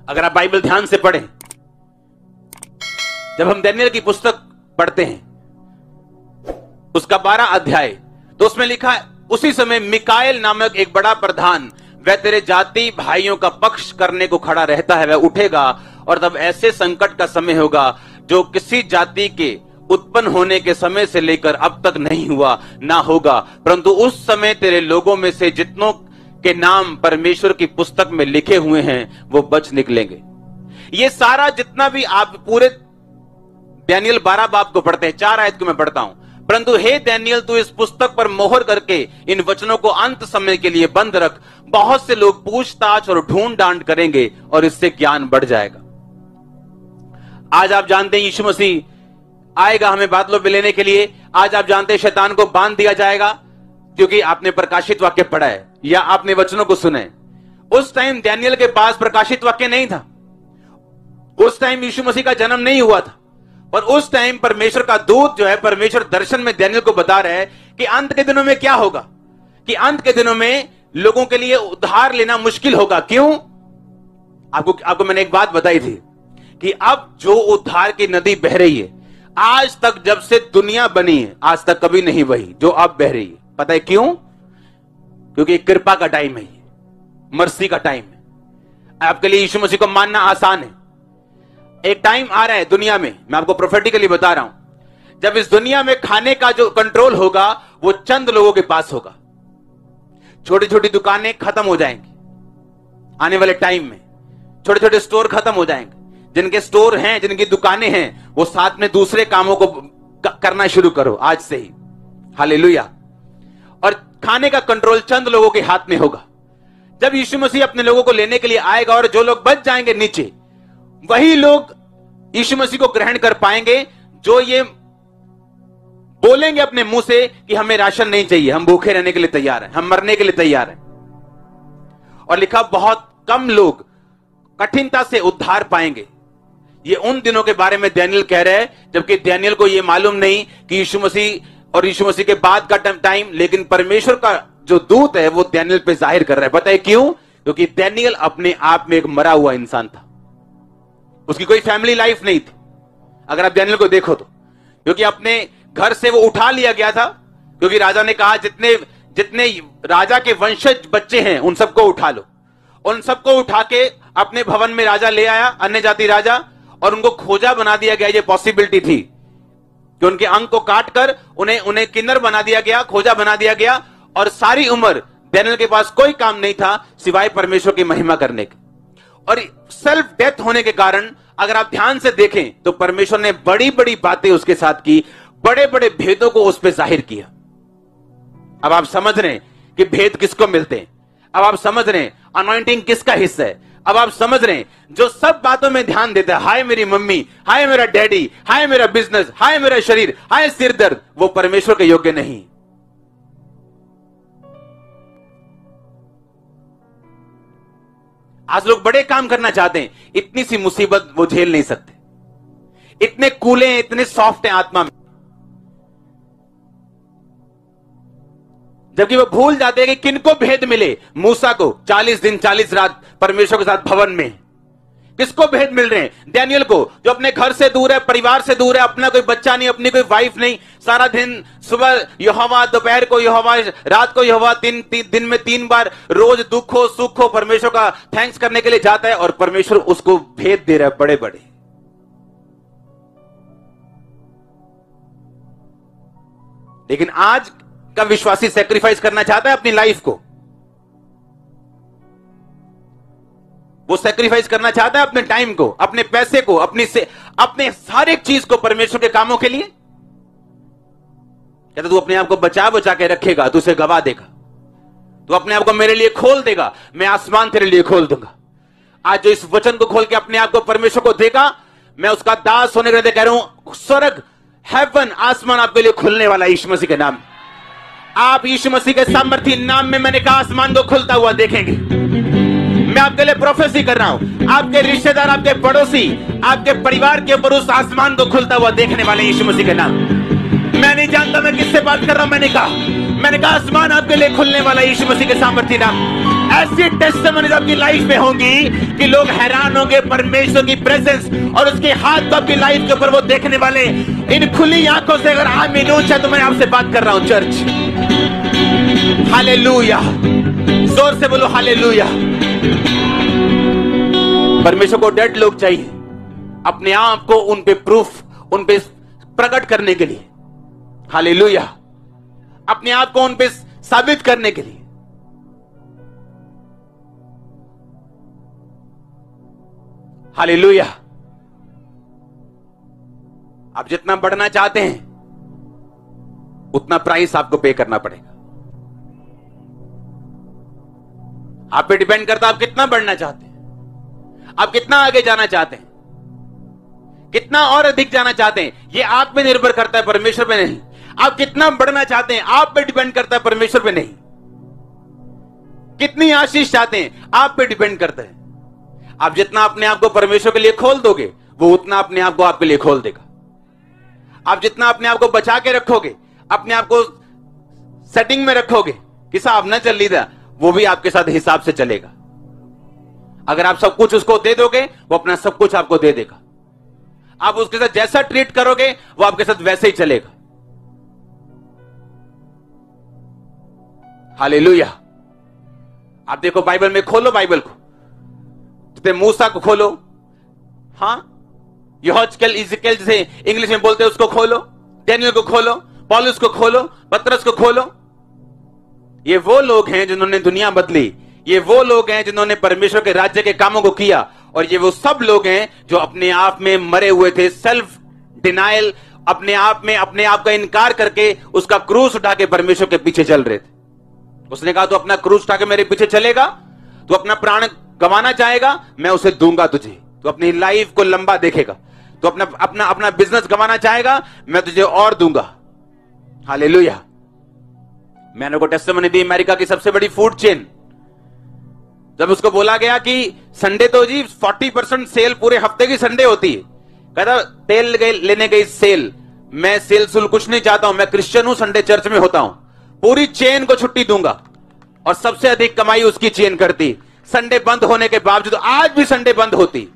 अगर आप बाइबल ध्यान से पढ़ें, जब हम दानियेल की पुस्तक पढ़ते हैं उसका 12 अध्याय, तो उसमें लिखा है उसी समय मिकाएल नामक एक बड़ा प्रधान, वह तेरे जाति भाइयों का पक्ष करने को खड़ा रहता है, वह उठेगा और तब ऐसे संकट का समय होगा जो किसी जाति के उत्पन्न होने के समय से लेकर अब तक नहीं हुआ ना होगा, परंतु उस समय तेरे लोगों में से जितनों के नाम परमेश्वर की पुस्तक में लिखे हुए हैं वो बच निकलेंगे। ये सारा जितना भी आप पूरे दानियेल 12 बाब को पढ़ते हैं, 4 आयत को मैं पढ़ता हूं, परंतु हे दानियेल तू इस पुस्तक पर मोहर करके इन वचनों को अंत समय के लिए बंद रख, बहुत से लोग पूछताछ और ढूंढ डांड करेंगे और इससे ज्ञान बढ़ जाएगा। आज आप जानते हैं यीशु मसीह आएगा हमें बादलों में लेने के लिए। आज आप जानते हैं शैतान को बांध दिया जाएगा, क्योंकि आपने प्रकाशित वाक्य पढ़ा है या आपने वचनों को सुना है। उस टाइम दानियेल के पास प्रकाशित वाक्य नहीं था, उस टाइम यीशु मसीह का जन्म नहीं हुआ था, और उस टाइम परमेश्वर का दूत जो है, परमेश्वर दर्शन में दानियेल को बता रहा है कि अंत के दिनों में क्या होगा, कि अंत के दिनों में लोगों के लिए उद्धार लेना मुश्किल होगा। क्यों? आपको मैंने एक बात बताई थी कि अब जो उद्धार की नदी बह रही है, आज तक जब से दुनिया बनी है आज तक कभी नहीं बही जो अब बह रही है। पता है क्यों? क्योंकि कृपा का टाइम है, मर्सी का टाइम है। आपके लिए यीशु मसीह को मानना आसान है। एक टाइम आ रहा है दुनिया में, मैं आपको प्रोफेटिकली बता रहा हूं, जब इस दुनिया में खाने का जो कंट्रोल होगा वो चंद लोगों के पास होगा। छोटी छोटी दुकानें खत्म हो जाएंगी आने वाले टाइम में, छोटे छोटे स्टोर खत्म हो जाएंगे। जिनके स्टोर हैं, जिनकी दुकानें हैं, वो साथ में दूसरे कामों को करना शुरू करो आज से ही। हालेलुया। और खाने का कंट्रोल चंद लोगों के हाथ में होगा। जब यीशु मसीह अपने लोगों को लेने के लिए आएगा और जो लोग बच जाएंगे नीचे, वही लोग यीशु मसीह को ग्रहण कर पाएंगे जो ये बोलेंगे अपने मुंह से कि हमें राशन नहीं चाहिए, हम भूखे रहने के लिए तैयार हैं, हम मरने के लिए तैयार हैं। और लिखा बहुत कम लोग कठिनता से उद्धार पाएंगे। ये उन दिनों के बारे में दानियेल कह रहे हैं, जबकि दानियेल को यह मालूम नहीं कि यीशु मसीह और यीशु मसीह के बाद का टाइम, लेकिन परमेश्वर का जो दूत है वो दानियेल पे जाहिर कर रहा है। पता है क्यों? क्योंकि दानियेल अपने आप में एक मरा हुआ इंसान था, उसकी कोई फैमिली लाइफ नहीं थी अगर आप दानियेल को देखो तो। क्योंकि अपने घर से वो उठा लिया गया था, क्योंकि राजा ने कहा जितने राजा के वंशज बच्चे हैं उन सबको उठा लो। उन सबको उठा के अपने भवन में राजा ले आया, अन्य जाति राजा, और उनको खोजा बना दिया गया। ये पॉसिबिलिटी थी कि उनके अंग को काटकर उन्हें किन्नर बना दिया गया, खोजा बना दिया गया, और सारी उम्र दानियेल के पास कोई काम नहीं था सिवाय परमेश्वर की महिमा करने के। और सेल्फ डेथ होने के कारण अगर आप ध्यान से देखें तो परमेश्वर ने बड़ी बड़ी बातें उसके साथ की, बड़े बड़े भेदों को उस पर जाहिर किया। अब आप समझ रहे हैं कि भेद किसको मिलते हैं, अब आप समझ रहे हैं अनॉइंटिंग किसका हिस्सा है, अब आप समझ रहे हैं जो सब बातों में ध्यान देता है, हाय मेरी मम्मी, हाय मेरा डैडी, हाय मेरा बिजनेस, हाय मेरा शरीर, हाय सिर दर्द, वो परमेश्वर के योग्य नहीं। आज लोग बड़े काम करना चाहते हैं, इतनी सी मुसीबत वो झेल नहीं सकते, इतने कूले हैं, इतने सॉफ्ट हैं आत्मा में, जबकि वो भूल जाते हैं कि किनको भेद मिले। मूसा को 40 दिन 40 रात परमेश्वर के साथ भवन में, किसको भेद मिल रहे हैं? दानियेल को, जो अपने घर से दूर है, परिवार से दूर है, अपना कोई बच्चा नहीं, अपनी कोई वाइफ नहीं, सारा दिन सुबह यहोवा, दोपहर को यहोवा, रात को यहोवा, दिन में 3 बार रोज दुख हो सुख हो परमेश्वर का थैंक्स करने के लिए जाता है, और परमेश्वर उसको भेद दे रहा है बड़े बड़े। लेकिन आज का विश्वासी सैक्रिफाइस करना चाहता है अपनी लाइफ को, वो सैक्रिफाइस करना चाहता है अपने टाइम को, अपने पैसे को, अपने हर एक चीज को परमेश्वर के कामों के लिए। कहता तू अपने आप को बचा के रखेगा तो उसे गवा देगा, तू अपने आप को मेरे लिए खोल देगा, मैं आसमान तेरे लिए खोल दूंगा। आज जो इस वचन को खोल के अपने आप को परमेश्वर को देगा, मैं उसका दास होने के लिए कह रहा हूं, स्वर्ग, हेवन, आसमान आपके लिए खुलने वाला यीशु मसीह के नाम। आप यीशु मसीह के सामर्थी नाम में, मैंने कहा, आसमान को खुलता हुआ देखेंगे। मैं आपके लिए प्रोफेसी कर रहा हूं, आपके रिश्तेदार, आपके पड़ोसी, आपके परिवार के ऊपर उस आसमान को खुलता हुआ देखने वाले यीशु मसीह के नाम। मैं नहीं जानता मैं किससे बात कर रहा हूं, मैंने कहा आसमान आपके लिए खुलने वाला यीशु मसीह के सामर्थी नाम। ऐसी टेस्टिमनीज आपकी लाइफ में होंगी कि लोग हैरान होंगे परमेश्वर की प्रेजेंस और उसके हाथ को आपकी लाइफ के ऊपर वो देखने वाले। इन खुली आंखों से अगर आमीन ऊंचा तो मैं आपसे बात कर रहा हूं चर्च। हालेलुया, जोर से बोलो हालेलुया। परमेश्वर को डेड लोग चाहिए अपने आप को उन पे प्रूफ, उन पे प्रकट करने के लिए। हालेलुया, अपने आप को उन पे साबित करने के लिए। हालेलुया। आप जितना बढ़ना चाहते हैं उतना प्राइस आपको पे करना पड़ेगा। आप पे डिपेंड करता है आप कितना बढ़ना चाहते हैं, आप कितना आगे जाना चाहते हैं, कितना और अधिक जाना चाहते हैं। यह आप पे निर्भर करता है, परमेश्वर पे नहीं। आप कितना बढ़ना चाहते हैं आप पे डिपेंड करता है, परमेश्वर पे नहीं। कितनी आशीष चाहते हैं आप पे डिपेंड करता है। आप जितना अपने आप को परमेश्वर के लिए खोल दोगे वो उतना अपने आप को आपके लिए खोल देगा। आप जितना अपने आप को बचा के रखोगे, अपने आप को सेटिंग में रखोगे कि साहब ना चल लीदा, वो भी आपके साथ हिसाब से चलेगा। अगर आप सब कुछ उसको दे दोगे वो अपना सब कुछ आपको दे देगा। आप उसके साथ जैसा ट्रीट करोगे वो आपके साथ वैसे ही चलेगा। हालेलुया। आप देखो बाइबल में, खोलो बाइबल को, मूसा को खोलो, हाँ, यहोशूएल, इज़ेकियल जैसे इंग्लिश में बोलते हैं उसको खोलो, डैनियल को खोलो, पौलुस को खोलो, पतरस को खोलो। ये वो लोग हैं जिन्होंने दुनिया बदली। ये वो लोग हैं जिन्होंने परमेश्वर के राज्य के कामों को किया। और ये वो सब लोग हैं जो अपने आप में मरे हुए थे, सेल्फ डिनायल, अपने आप में अपने आप का इनकार करके उसका क्रूस उठा के परमेश्वर के पीछे चल रहे थे। उसने कहा तू अपना क्रूस उठा के मेरे पीछे चलेगा, तू अपना प्राण गंवाना चाहेगा, मैं उसे दूंगा तुझे। तू अपनी लाइफ को लंबा देखेगा, तू अपना अपना अपना बिजनेस गंवाना चाहेगा, मैं तुझे और दूंगा। हालेलुया। मैंने को टेस्टिमनी दी अमेरिका की सबसे बड़ी फूड चेन। जब उसको बोला गया कि संडे तो जी 40% सेल पूरे हफ्ते की संडे होती है, कहता तेल लेने गई सेल, मैं सेल सुल कुछ नहीं चाहता हूं, मैं क्रिश्चियन हूं, संडे चर्च में होता हूं, पूरी चेन को छुट्टी दूंगा। और सबसे अधिक कमाई उसकी चेन करती। संडे बंद होने के बावजूद, आज भी संडे बंद होती,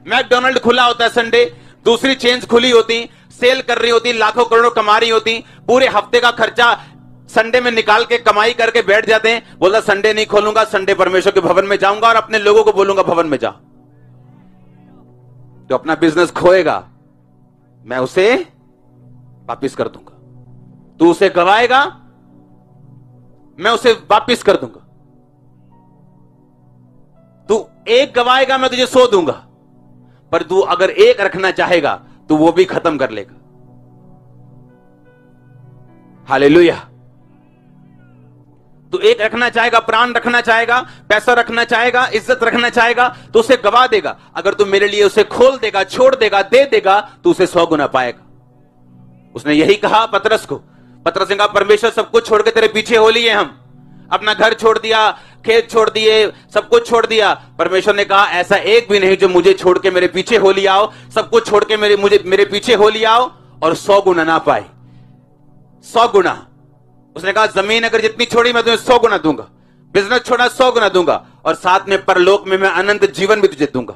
मैकडोनल्ड खुला होता है संडे, दूसरी चेन्स खुली होती, सेल कर रही होती, लाखों करोड़ों कमा रही होती, पूरे हफ्ते का खर्चा संडे में निकाल के कमाई करके बैठ जाते हैं। बोलता संडे नहीं खोलूंगा, संडे परमेश्वर के भवन में जाऊंगा और अपने लोगों को बोलूंगा भवन में जा। जो अपना बिजनेस खोएगा मैं उसे वापिस कर दूंगा, तू उसे गवाएगा मैं उसे वापिस कर दूंगा, तू एक गवाएगा मैं तुझे 100 दूंगा, पर तू अगर एक रखना चाहेगा तो वो भी खत्म कर लेगा। हालेलुया। तू एक रखना चाहेगा, प्राण रखना चाहेगा, पैसा रखना चाहेगा, इज्जत रखना चाहेगा, तो उसे गवा देगा। अगर तू मेरे लिए उसे खोल देगा, छोड़ देगा, दे देगा, तो उसे 100 गुना पाएगा। उसने यही कहा पतरस को। पतरस ने कहा परमेश्वर सब कुछ छोड़ के तेरे पीछे हो लिए, हम अपना घर छोड़ दिया, खेत छोड़ दिए, सब कुछ छोड़ दिया। परमेश्वर ने कहा ऐसा एक भी नहीं जो मुझे छोड़ के मेरे पीछे हो लिया हो। सब कुछ छोड़ के मेरे पीछे हो लिया हो और 100 गुना ना पाए, 100 गुना। उसने कहा जमीन अगर जितनी छोड़ी मैं तुम्हें 100 गुना दूंगा, बिजनेस छोड़ा 100 गुना दूंगा, और साथ में परलोक में मैं अनंत जीवन भी तुझे दूंगा।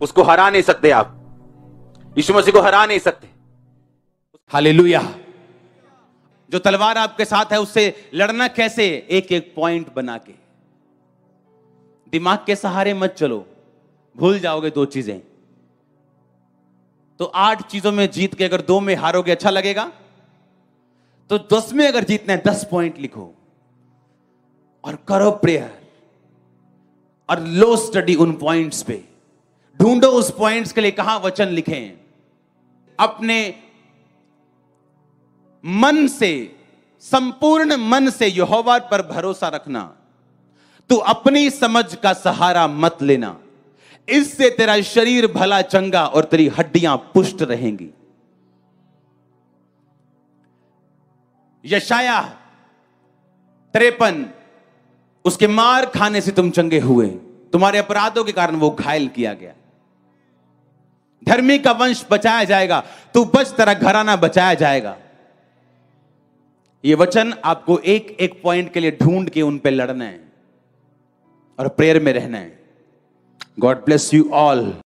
उसको हरा नहीं सकते आप, यीशु मसीह को हरा नहीं सकते। हालेलुया। जो तलवार आपके साथ है उससे लड़ना कैसे? एक एक पॉइंट बना के। दिमाग के सहारे मत चलो, भूल जाओगे 2 चीजें। तो 8 चीजों में जीत के अगर 2 में हारोगे अच्छा लगेगा? तो 10 में अगर जीतना है 10 पॉइंट लिखो और करो प्रेयर और लो स्टडी उन पॉइंट्स पे। ढूंढो उस पॉइंट्स के लिए कहां वचन लिखें। अपने मन से, संपूर्ण मन से यहोवा पर भरोसा रखना। तू अपनी समझ का सहारा मत लेना, इससे तेरा शरीर भला चंगा और तेरी हड्डियां पुष्ट रहेंगी। यशाया 53, उसके मार खाने से तुम चंगे हुए, तुम्हारे अपराधों के कारण वो घायल किया गया। धर्मी का वंश बचाया जाएगा, तू बच, तेरा घराना बचाया जाएगा। ये वचन आपको एक एक पॉइंट के लिए ढूंढ के उन पे लड़ना है। और प्रेयर में रहना है। God bless you all.